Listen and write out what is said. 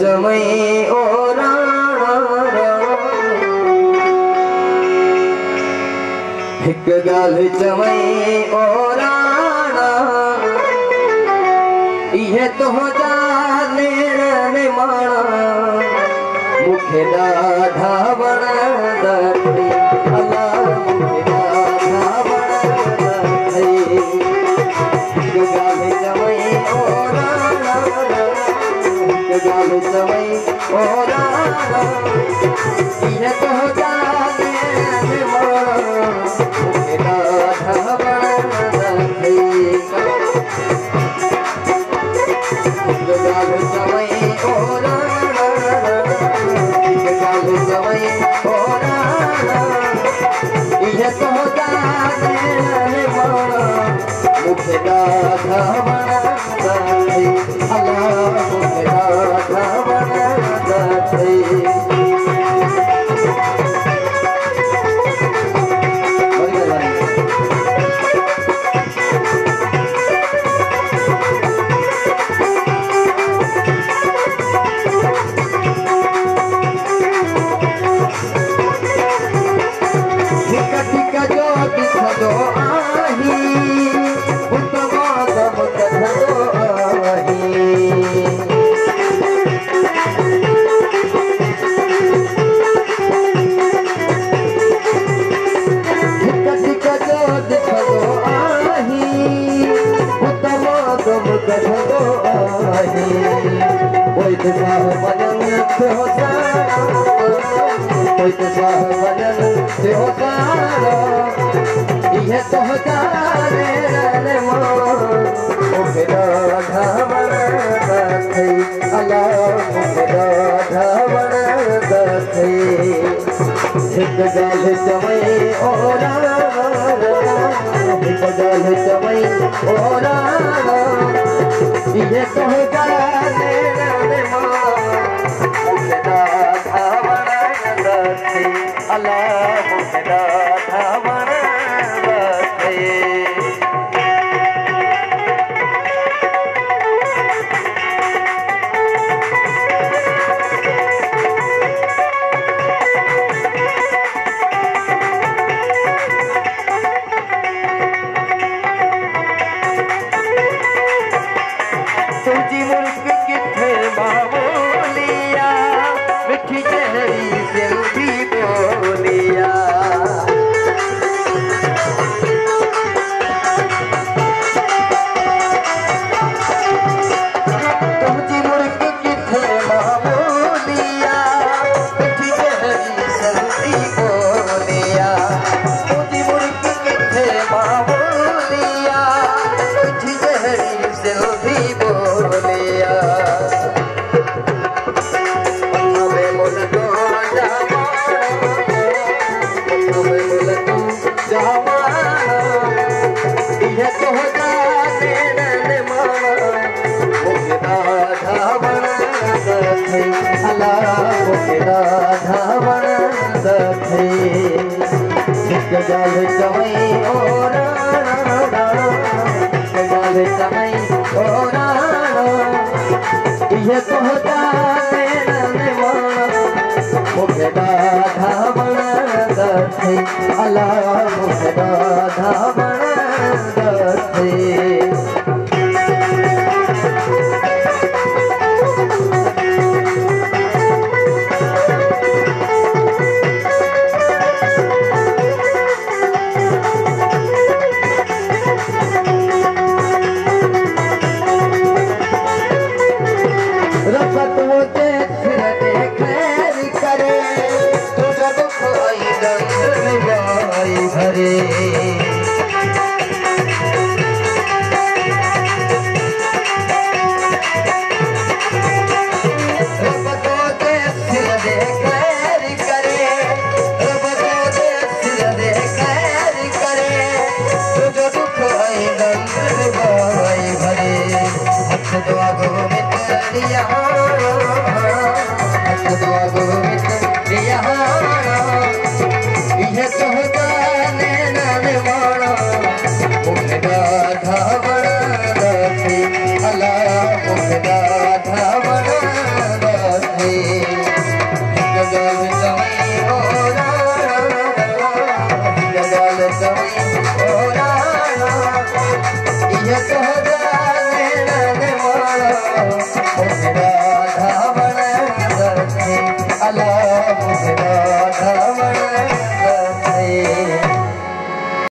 चमई ओ राणा एक गाल चमई ओ राणा ये तो जाने ने माना मुखे दाधा बना दे अल्लाह मुखे दाधा बना दे एक गाल चमई ओ राणा एक गाल चमई ओ राणा ये तो जाने ने माना मुखे दाधा बना दे गाल चमई ओ राणा गाल चमई ओ राणा ये तो जाने ने माना मुखे दाधा बना दे अल्लाह मुखे दाधा बना दे जो आही उत्तमा दम कथो आही टिक जो दिखो आही उत्तमा दम कथो आही कोई तो वजन से होता कोई तो वजन से होता ये तो जाने ने मुखे दाधा बना दे अल्लाह मुखे दाधा बना दे एक गाल चमई ओ राणा एक गाल चमई ओ राणा ये तो जाने ने मुखे दाधा बना दे अल्लाह मुखे दाधा बना तुझी मुल्क किथे बाबोलिया मिठी चेहरी सिंधी बोलिया तुझी मुल्क किथे बाबोलिया मिठी चेहरी सिंधी बोलिया तुझी मुल्क किथे बाबोलिया मिठी चेहरी सिंधी बोलिया ये तो जाने ने माना मुखे दाधा बना दे अल्लाह मुखे दाधा बना दे एक गाल चमई ओ राणा एक गाल चमई ओ राणा ये तो जाने ने माना मुखे दाधा बना दे अल्लाह मुखे दाधा बना दे रफत होते फिर खैर करे तुझे दुख आई दर्द भरे अल्लाह मेरा